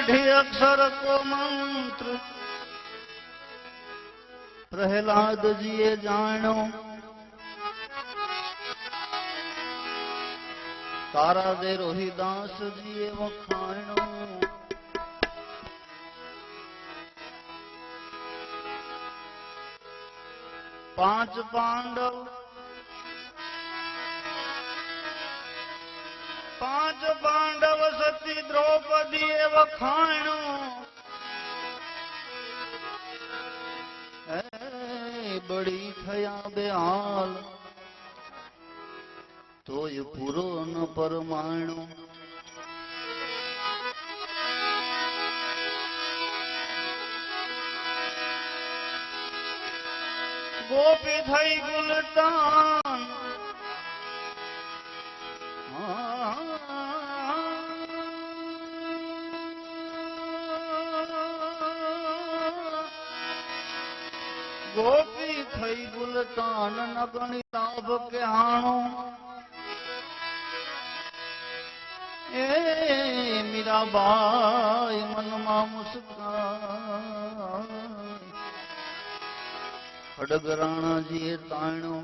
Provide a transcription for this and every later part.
अढ़ी अक्षर को मंत्र प्रहलाद जीए जानो तारा दे रोहिदास जीए वखाणो पांच पांडव सती द्रौपदी वखाणो बड़ी थया बेहाल तो ये पूरो न परमाणु गोपी थई गुलतान गोपी थई गुलतान नगणी लाभ के हाणो ए मीरा बाई मनमा मुस्कान खड़ग राणा जी ताणो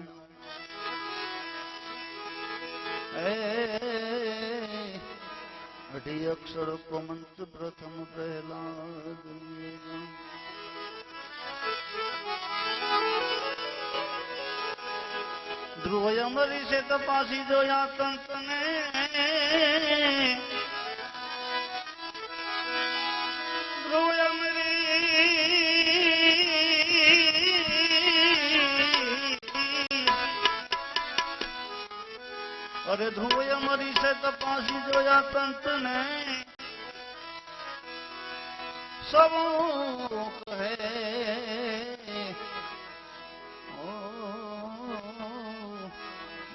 अढ़ी अक्षर को मंत्र प्रथम प्रहलाद ध्रुव अमरी से तपासी जो या तंत ने ध्रुव अमरी अरे ध्रुव अमरी से तपासी जो या तंत ने सब कहे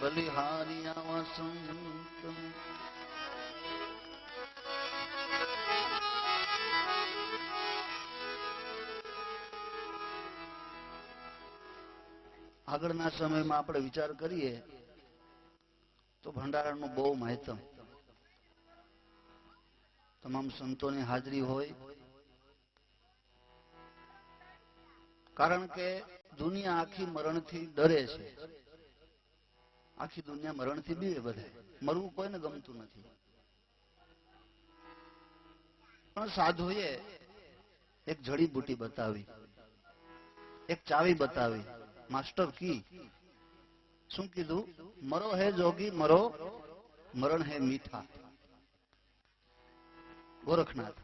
बलिहारिया वसंत આગળના સમયમાં આપણે વિચાર કરીએ તો ભંડારાનું બહુ મહત્વ તમામ સંતોની હાજરી હોય કારણ કે દુનિયા આખી મરણથી ડરે છે આખી દુનિયા મરણથી બીવે બધા મરવું કોઈને ગમતું નથી પણ સાધુએ એક જડીબુટી બતાવી એક ચાવી બતાવી માસ્ટર કી શું કીધું મરો હે જોગી મરો મરણ હે મીઠા ગોરખનાથ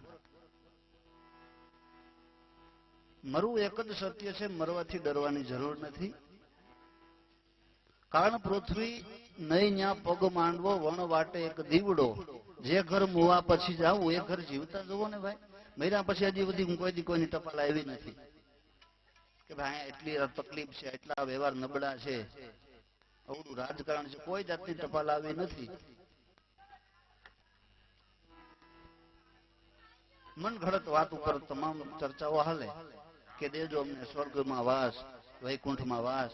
મરવું એક જ સત્ય છે મરવાથી ડરવાની જરૂર નથી કારણ પૃથ્વી નહીં ન્યા પગ માંડવો વણ વાટે એક દીવડો જે ઘર મુવા પછી જાવું એ ઘર જીવતા જવો ને ભાઈ મર્યા પછી હજી બધી કોઈ દી કોઈની ટપાલ આવી નથી કે ભાઈ એટલી તકલીફ છે એટલા વ્યવહાર નબળા છે અવળું રાજકારણ છે કોઈ જાતની ટપાલ આવી નથી મન ઘડત વાત ઉપર તમામ ચર્ચાઓ હાલે કે દેજો અમને સ્વર્ગમાં વાસ વૈકુંઠમાં વાસ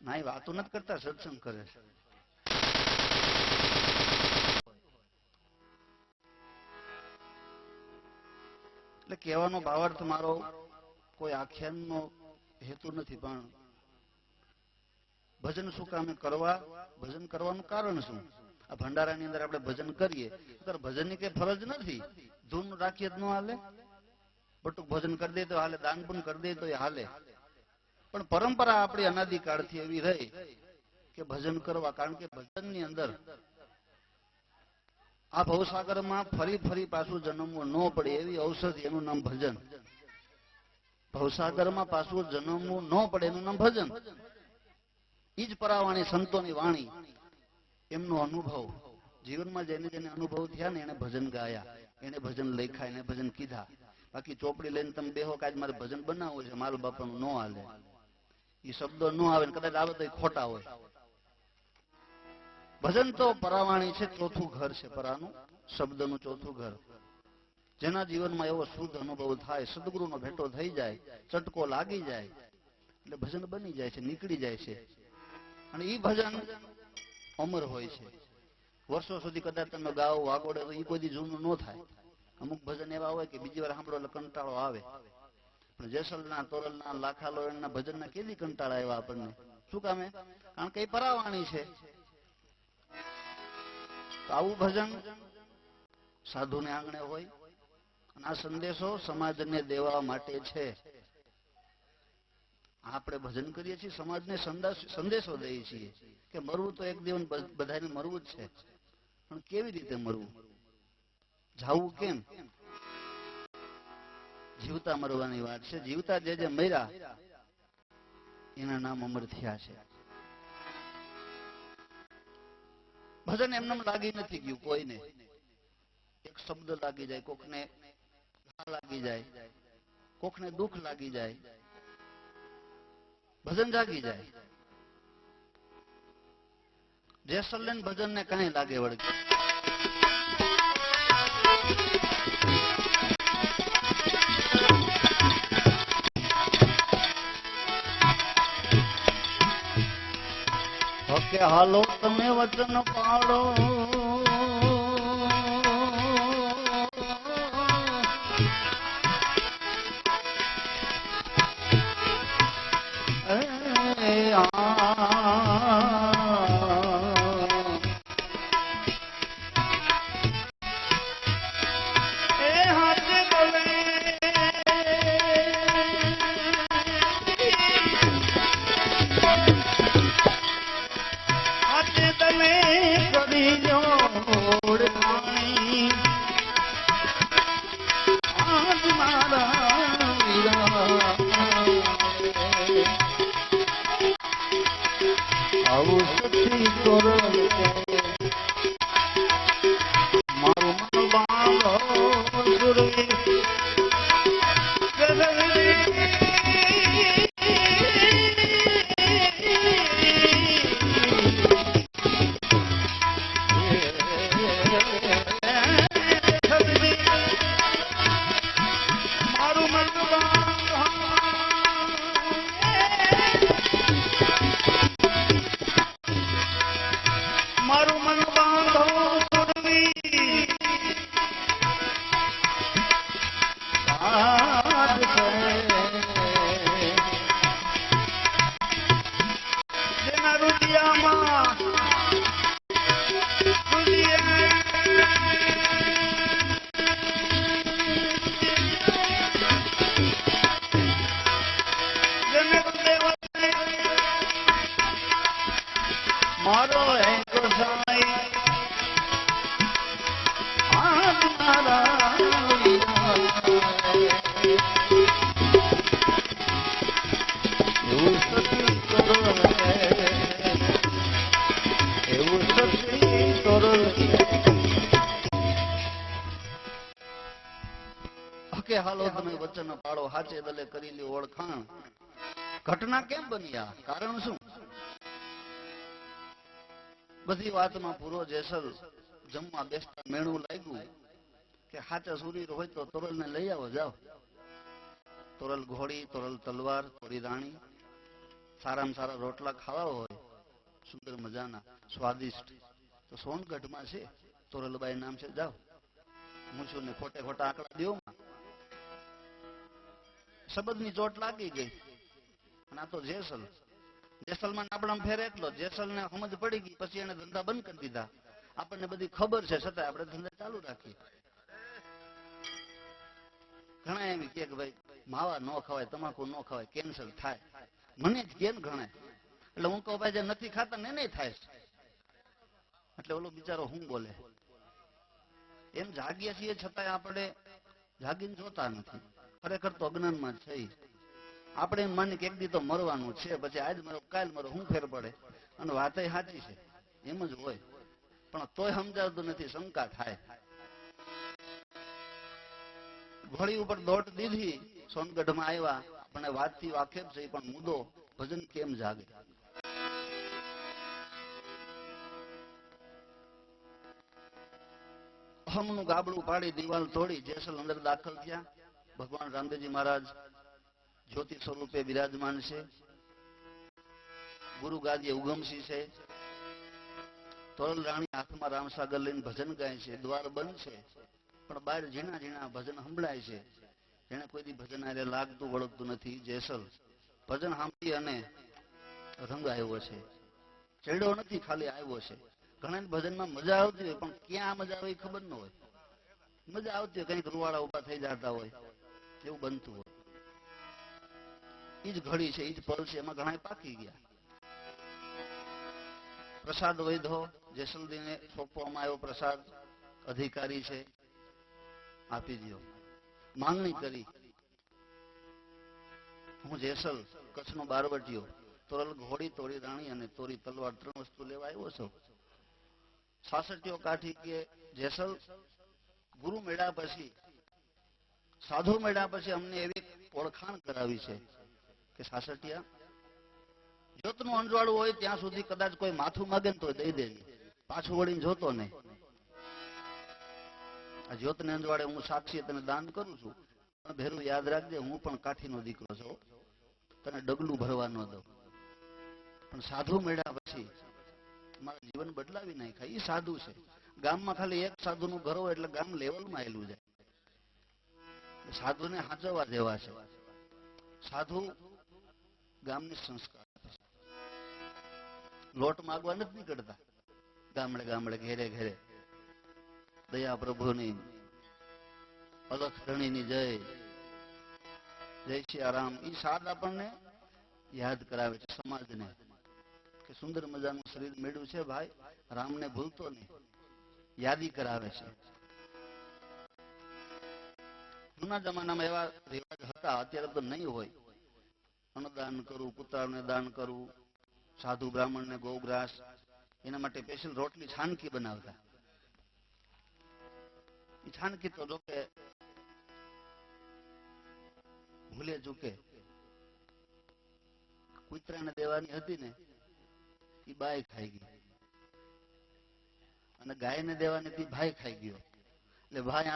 ના એ વાતો નથી કરતા સત્સંગ કરે છે એટલે કહેવાનો ભાવાર્થ મારો કોઈ આખ્યાનનો હેતુ નથી પણ ભજન શું કામે કરવા ભજન કરવાનું કારણ શું આ ભંડારાની અંદર આપણે ભજન કરીએ ભજનની કઈ ફરજ નથી ધૂન રાખીએ જ ન હાલે બટુક ભજન કરી દે તો હાલે દાન પુણ્ય કરી દે તો એ હાલે પણ પરંપરા આપણી અનાદિકાળથી એવી રહી કે ભજન કરવા કારણ કે ભજનની અંદર આ ભવસાગરમાં ફરી ફરી પાછું જન્મવું ન પડે એવી ઔષધિ એનું નામ ભજન ભવસાગરમાં પાછું જન્મવું ન પડે એનું નામ ભજન ઈ જ પરાવાણી સંતોની વાણી એમનો અનુભવ જીવનમાં જેને જેને અનુભવ થયા ને એને ભજન ગાયા એને ભજન લખ્યા એને ભજન કીધા બાકી ચોપડી લઈને તમે બેહો કે આજ મારે ભજન બનાવવું છે માલ બાપાનું ન હાલે એ શબ્દો ન આવે કદાચ આવે તો એ ખોટા હોય ભજન તો પરાવાણી છે ચોથું ઘર છે પરાનું શબ્દનું ચોથું ઘર જેના જીવનમાં એવો શુદ્ધ અનુભવ થાય સદગુરુનો ભેટો થઈ જાય ચટકો લાગી જાય એટલે ભજન બની જાય છે નીકળી જાય છે અને એ ભજન અમર હોય છે વર્ષો સુધી કદાચ તમે ગાઓ વાગોડે તો એ કોઈ દી જૂનું ન થાય. અમુક ભજન એવા હોય કે બીજી વાર સાંભળો એટલે કંટાળો આવે. પણ જેસલના, તોરલના, લાખા લોયણના ભજનના કેદી કંટાળા આવ્યા આપણને? શું કામે? કારણ કે એ પરાવાણી છે. તો આવું ભજન સાધુને આંગણે હોય. અને આ સંદેશો સમાજને દેવા માટે છે. આપણે ભજન કરીએ છીએ, સમાજને સંદેશો દઈએ છીએ કે મરવું તો એક દિવસ બધાને મરવું જ છે. પણ કેવી રીતે મરવું? જાવું કેમ? જીવતા મરવાની વાત છે. જીવતા જે મર્યા એના નામ અમર થયા છે. ભજન એમને લાગી નથી ગયું કોઈને. એક શબ્દ લાગી જાય, કોકને લાગી જાય, કોકને દુઃખ લાગી જાય, ભજન જાગી જાય. જેસલને ભજન ને કઈ લાગે વળગે. કે હાલો તમે વચન પાડો, વચન પાડો, હાચે દલે કરી લ્યો ઓળખાણ. ઘટના કેમ બની? આ કારણ શું? બધી વાતમાં પૂરો જેસલ જમવા બેસતા મેણું લાગ્યું કે હાચા સુરીર હોય તો તોરલ ને લઈ આવો, જાઓ. તોરલ ઘોડી, તોરલ તલવાર, થોડી રાણી, સારામાં સારા રોટલા ખાવા હોય સુંદર મજાના સ્વાદિષ્ટ તો સોનગઢમાં છે, તોરલબાઈ નામ છે, જાઓ. મૂછું ને ખોટે ખોટા આંકડા દેવો. શબ્દની ચોટ લાગી ગઈ. અને આ તો જેસલ. જેસલમાં આપણા ફેર એટલો. જેસલ ને સમજ પડી ગઈ પછી એને ધંધા બંધ કરી દીધા. આપણને બધી ખબર છે છતાં આપણે ધંધા ચાલુ રાખીએ. ઘણા એમ કે ભાઈ માવા ન ખવાય, તમાકુ ન ખવાય, કેન્સર થાય. મને જ કેમ ઘણા. એટલે હું કહું ભાઈ જે નથી ખાતા ને નહીં થાય. એટલે ઓલો બિચારો હું બોલે એમ જાગીએ છીએ છતાંય આપણે જાગીને જોતા નથી. ખરેખર તો અજ્ઞાનમાં છે. આપણે એમ માની કે એક દી તો મરવાનું છે, પછી આજ મરો કાલ મરો શું ફેર પડે? અને વાત સાચી છે, એમ જ હોય. પણ તોય સમજાવતું નથી, શંકા થાય. ઘોડી ઉપર દોટ દીધી, સોનગઢમાં આવ્યા. પણ વાતથી વાકેફ છે, પણ મુદ્દો ભજન કેમ જાગે? અહમનું ગાબડું પાડી દિવાલ તોડી જેસલ અંદર દાખલ થયા. ભગવાન રામદેવજી મહારાજ જ્યોતિ સ્વરૂપે બિરાજમાન છે. ગુરુ ગાદીએ ઉગમસિંહ છે. તોરલ રાણી હાથમાં રામસાગર લઈને ભજન ગાય છે, દ્વાર બંધ છે, પણ બહાર ઝીણા ઝીણા ભજન સંભળાય છે. જેને કોઈ દી ભજન આરે લાગતું વળગતું નથી, જેસલ ભજન સાંભળી અને રંગ આવ્યો છે. ચડ્યો નથી, ખાલી આવ્યો છે. ઘણા ભજનમાં મજા આવતી હોય, પણ ક્યાં મજા આવે એ ખબર ન હોય. મજા આવતી હોય, કઈક રૂવાડા ઉભા થઈ જતા હોય, એવું બનતું હોય. ઈ જ ઘડી છે, ઈ જ પલ છે, એમાં ઘણા પાકી ગયા. પ્રસાદ વૈધો જેસલજીને સોંપવામાં આવ્યો. પ્રસાદ અધિકારી છે, આપી દો. માંગણી કરી, હું જેસલ કચ્છનો બારવટીયો તોરલ ઘોડી, તોરી રાણી અને તોરી તલવાર 3 વસ્તુ લેવા આવ્યો છો. સાસટીઓ કાઠી કે જેસલ ગુરુ મેળા પછી, સાધુ મેળા પછી અમને એવી ઓળખાણ કરાવી છે કે સાસટીયા, જ્યોતનું અંજવાળું હોય ત્યાં સુધી કદાચ કોઈ માથું માગે ને તો દઈ દેજે, પાછું વળીને જોતો નહીં. આ જ્યોતને અંજવાળે હું સાક્ષી તને દાન કરું છું, પણ ભેરું યાદ રાખજે, હું પણ કાઠીનો દીકરો છું, તને ડગલું ભરવા ન દઉં. પણ સાધુ મેળા પછી મારું જીવન બદલાવી નાખ્યા. એ સાધુ છે. ગામમાં ખાલી એક સાધુનું ઘર હોય એટલે ગામ લેવલમાં આવેલું જાય. સાધુને સાચવવા જેવા છે. સાધુ ગામની સંસ્કાર, લોટ માગવા નથી નીકળતા. ગામડે ગામડે, ઘેરે ઘેરે દયા પ્રભુની, અલખ ધણીની જય, જય સિયારામ. એ સાદ આપણને યાદ કરાવે છે સમાજને કે સુંદર મજાનું શરીર મેળ્યું છે ભાઈ, રામને ભૂલતો નહીં, યાદી કરાવે છે. જૂના જમાનામાં એવા રિવાજ હતા, અત્યારે તો નહીં હોય. અન્નદાન કરવું, પુત્રાને દાન કરવું, સાધુ બ્રાહ્મણને ગૌગ્રાસ, એના માટે સ્પેશિયલ રોટલી છાનકી બનાવતા. એ છાનકી તો જોકે ભૂલે ચૂકે કૂતરાને દેવાની હતી ને, એ બાય ખાઈ ગઈ, અને ગાયને દેવાની હતી, ભાઈ ખાઈ ગયો. એટલે ભાઈ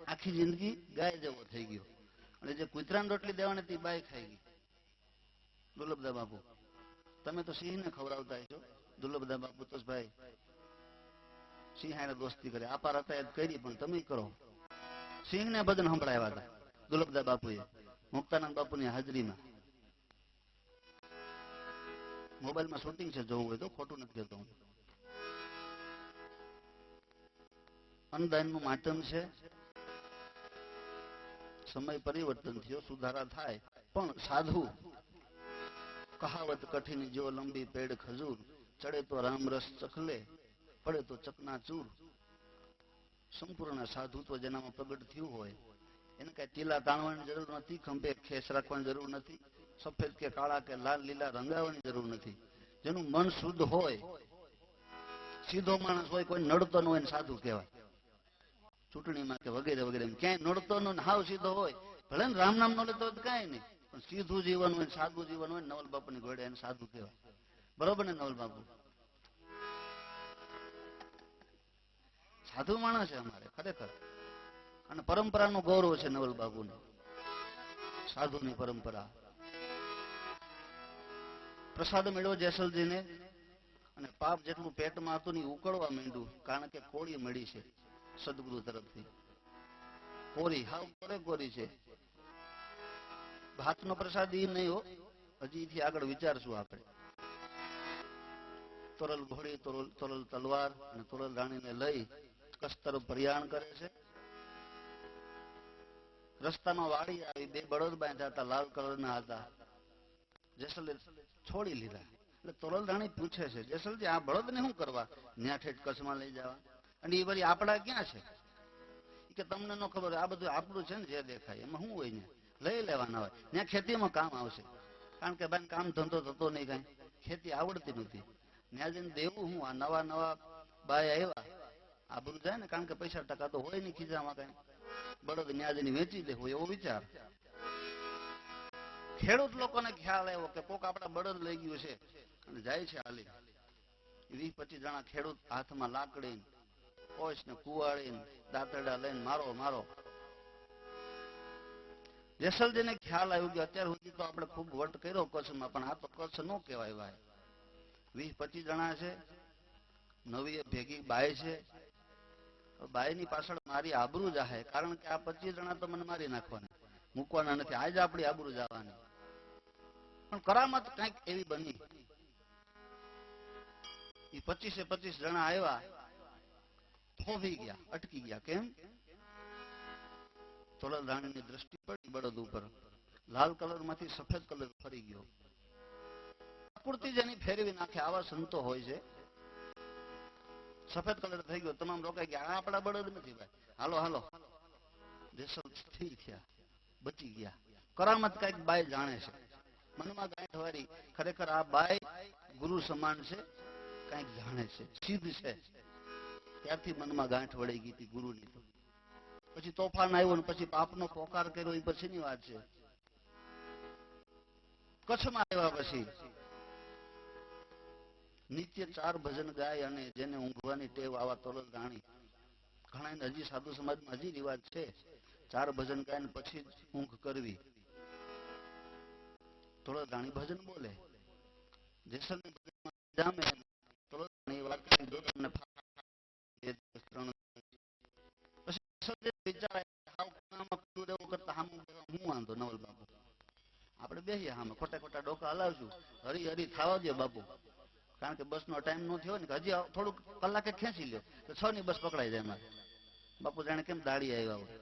આખી જિંદગી ગાય જેવો થઈ ગયો, અને જે કૂતરાને રોટલી દેવાની હતી બાય ખાઈ ગઈ. દુર્લભદા બાપુ, તમે તો સિંહને ખવડાવતા છો. દુર્લભદા બાપુ તો ભાઈ સિંહ હારે દોસ્તી કરે, આપાર હતા એ કરી, પણ તમે કરો. સિંહને ભજન સંભળાવ્યા હતા દુર્લભદા બાપુએ મુક્તાનંદ બાપુની હાજરીમાં. મોબાઈલમાં શૂટિંગ છે, જોવું હોય તો, ખોટું નથી કહેતો હું. અન્નદાનનું માધ્યમ છે. સમય પરિવર્તન થયો, સુધારા થાય, પણ સાધુ કહાવત કઠિન જો લંબી પેડ ખજૂર, ચડે તો રામરસ ચખલે, પડે તો ચકનાચૂર. સંપૂર્ણ સાધુત્વ જેનામાં પ્રગટ થયું હોય એને કઈ ટીલા તાણવાની જરૂર નથી, ખંભે ખેસ રાખવાની જરૂર નથી, સફેદ કે કાળા કે લાલ લીલા રંગાવવાની જરૂર નથી. જેનું મન શુદ્ધ હોય, સીધો માણસ હોય, કોઈ નડતો ન હોય ને સાધુ કહેવાય. ચૂંટણીમાં કે વગેરે વગેરે ક્યાંય નડતો ન, હાવ સીધો હોય, ભલે ને રામ નામ ન લેતો હોય કાંઈ નહીં, પણ સીધું જીવન હોય, સાદું જીવન હોય, નવલ બાપુની ઘોડે એને સાધુ કહેવાય. બરોબર ને નવલ બાપુ? સાધુ માણસ છે અમારે ખરેખર, અને પરંપરાનું ગૌરવ છે નવલ બાપુને, સાધુની પરંપરા. પ્રસાદ મેળવ્યો જેસલજીને, અને પાપ જેટલું પેટમાં હતું ને ઉકળવા માંડ્યું, કારણ કે કોળી મળી છે સદગુરુ તરફથી. કોરી, હાવ કોરે કોરી છે. ભાતનો પ્રસાદ એ નહીં હો, હજી આગળ વિચારશું આપણે. તોરલ ઘોડી, તોરલ તલવાર અને તોરલ રાણીને લઈ કચ્છ તરફ પ્રયાણ કરે છે. રસ્તામાં વાડી આવી, 2 બળદ બાંધ્યા હતા, લાલ કલરના હતા. જેસલે છોડી લીધા. એટલે તોરલ રાણી પૂછે છે, જેસલજી આ બળદને શું કરવા ન્યા ઠેઠ કચ્છમાં લઈ જવા, અને એ વળી આપડા ક્યાં છે? કે તમને ન ખબર, આ બધું આપણું છે ને, જે દેખાય એમાં શું હોય, ને લઈ લેવાના હોય. ત્યાં ખેતીમાં કામ આવશે, કારણ કે ભાઈ કામ ધંધો થતો નહીં, કઈ ખેતી આવડતી નથી. ત્યાં જઈને દેવું હું, આ નવા નવા બાય આવ્યા, આબરું જાય ને, કારણ કે પૈસા ટકા તો હોય નહીં ખીજામાં કઈ. બળદ ત્યાં જઈને વેચી દેવું, એવો વિચાર. ખેડૂત લોકોને ખ્યાલ આવ્યો કે કોક આપડા બળદ લઈ ગયું છે, અને જાય છે હાલી. 20-25 જણા ખેડૂત હાથમાં લાકડી, કોશ ને કુવાડી, દાંતરડા લઈને મારો મારો. જેસલજીને ખ્યાલ આવ્યું કે અત્યાર સુધી તો આપણે ખૂબ વટ કર્યો કચ્છમાં, પણ આ તો કચ્છ ન કહેવાય ભાઈ. 20-25 જણા છે, નવી ભેગી બાય છે, બાયની પાછળ મારી આબરૂ જાહે, કારણ કે આ 25 જણા તો મને મારી નાખવાના, મૂકવાના નથી, આજ આપણી આબરૂ જવાની. પણ કરામત કંઈક એવી બની, એ 25 જણા આવ્યા, થોભી ગયા, અટકી ગયા. કેમ? તોરલ રાણીની દ્રષ્ટિ પડી બળદ ઉપર, લાલ કલર માંથી સફેદ કલર ફરી ગયો. પ્રકૃતિ જેની ફેરવી નાખે આવા સંતો હોય છે. સફેદ કલર થઈ ગયો, તમામ રોકાઈ ગયા. આ આપણા બળદ નથી ભાઈ, હાલો હાલો. જેસલ સ્થિર થયા, બચી ગયા. કરામત કઈક બાય જાણે છે, મનમાં ગાંઠ વાળી. ખરેખર આ બાય ગુરુ સમાન છે, કઈક જાણે છે, સિદ્ધ છે. ત્યારથી મનમાં ગાંઠ વળી ગઈ હતી ગુરુની. પછી તોફાન આવ્યું ને પછી પાપનો પોકાર કર્યો, એ પછીની વાત છે. કચ્છમાં આવ્યા પછી નિત્ય 4 ભજન ગાય, અને જેને ઊંઘવાની ટેવ આવા તોરલ રાણી, ઘણા હજી સાધુ સમાજમાં હજી રિવાજ છે, 4 ભજન ગાય ને પછી જ ઊંઘ કરવી. તોરલ રાણી ભજન બોલે, જેસલની ભજનમાં જામે. તોરલ રાણી વાત કરી દો તમને. આપણે બેસીએ સામે, ખોટા ખોટા ડોકા હલાવશું, હરી હરી થવા દે બાપુ, કારણ કે બસ નો ટાઈમ ન થયો ને, હજી થોડુંક કલાકે ખેંચી લ્યો તો 6 ની બસ પકડાઈ જાય મારે. બાપુ જાણે કેમ દાડી આવ્યા હોય.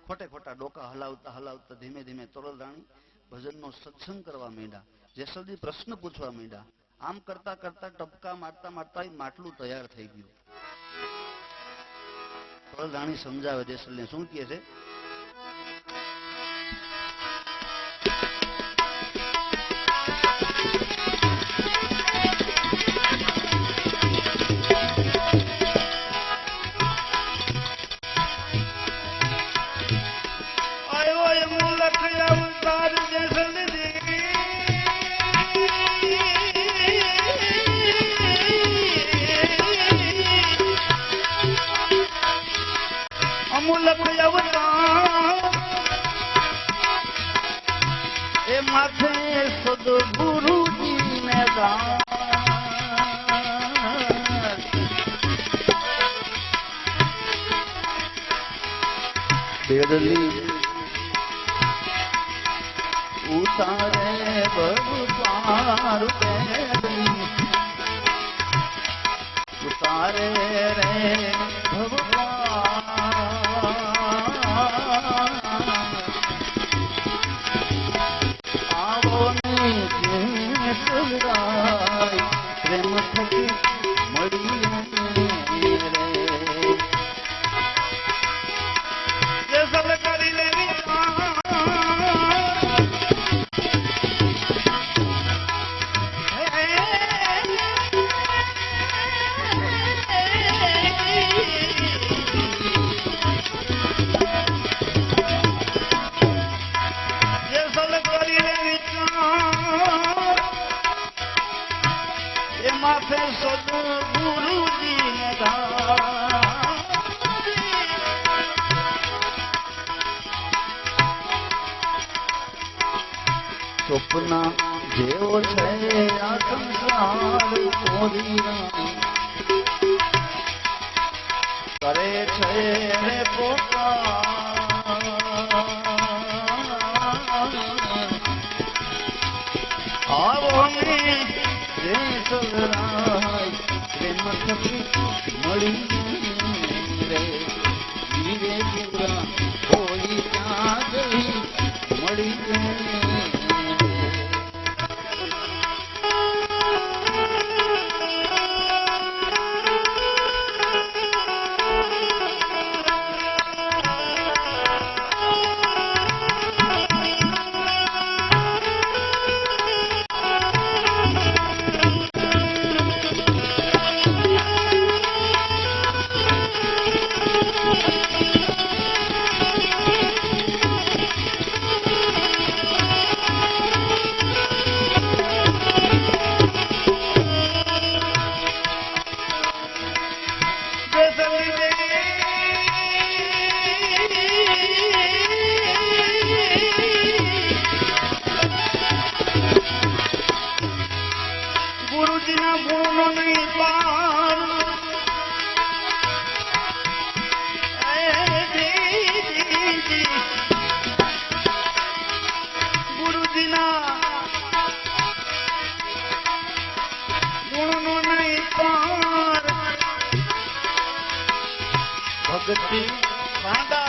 ખોટે ખોટા ડોકા હલાવતા હલાવતા ધીમે ધીમે તોરલ રાણી ભજનનો સત્સંગ કરવા માંડ્યા. જેસલજી પ્રશ્ન પૂછવા માંડ્યા. આમ કરતા કરતા ટપકા મારતા મારતા માટલું તૈયાર થઈ ગયું. તોરલ રાણી સમજાવે જેસલને, શું કહે છે? ઉતારે ભગવાન ઉતારે રે ભગવાન, આવો ને પ્રેમ થકી મળી રે. સપના જેવો છે આ સંસાર, કરે છે રે પોકાર. આવો ને પ્રેમ થકી મળી રે. ધીરે ધીરે કોઈ ત્યાં ગઈ મળી રે. ભક્તિ સાદા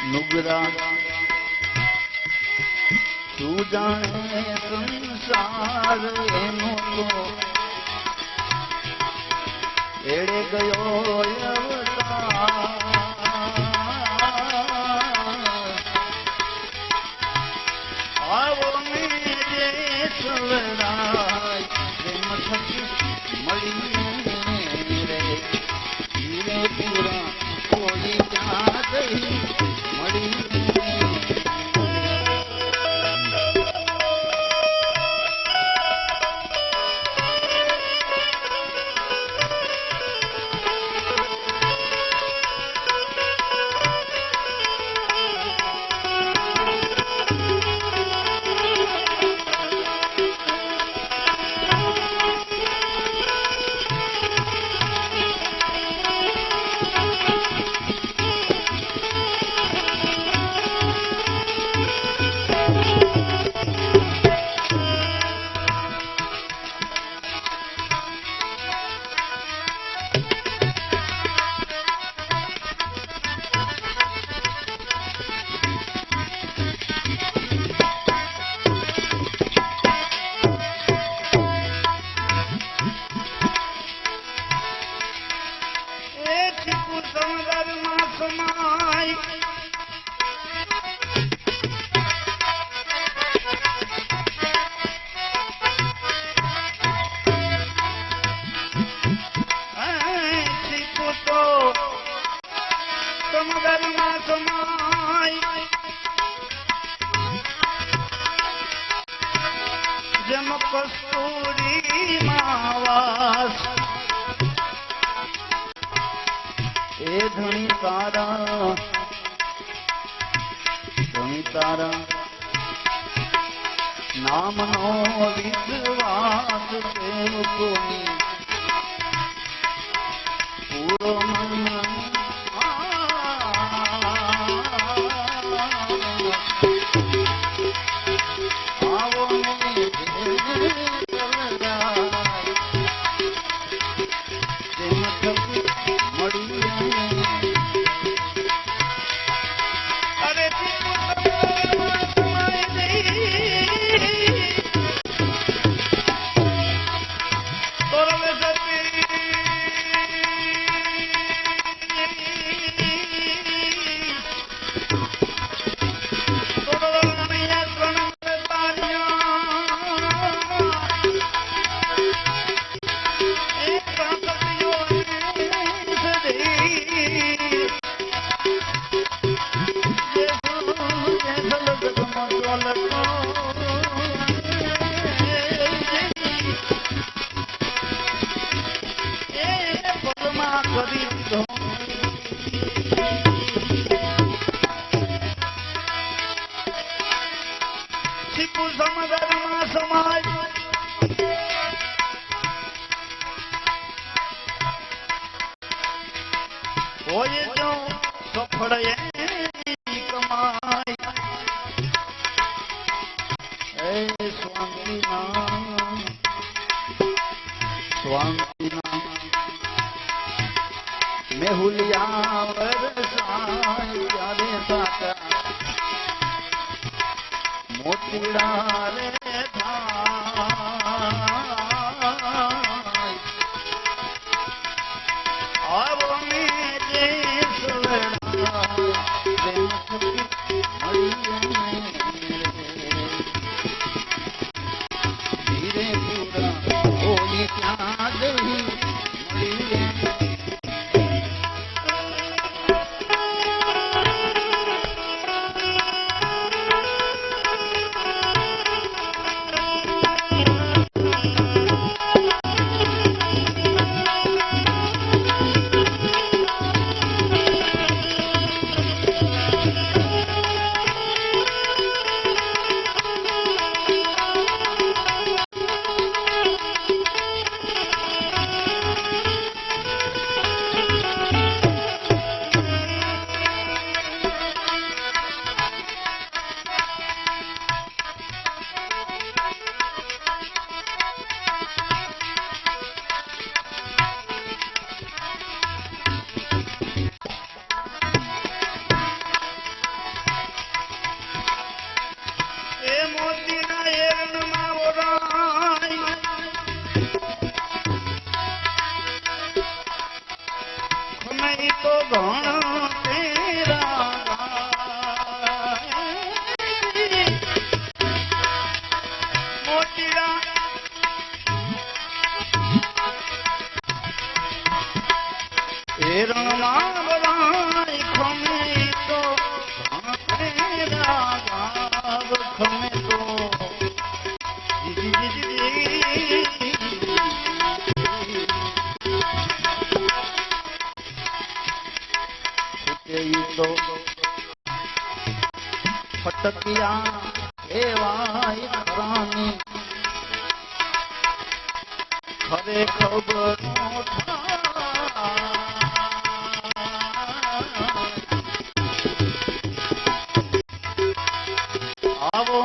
નુગરા તું જાણે સંસાર એનો તો એડે ગયો આવો ને જે સલરાય પ્રેમ થકી મળી રે ધીરે પૂરા કોઈ ક્યાં ગઈ મળી જમ કસ્તુરી માવાસ એ ધણી તારા નામનો વિશ્વાસ સેવકોની પૂરો ફટકિયા એવાય ખરાની ખરે ખબર આવો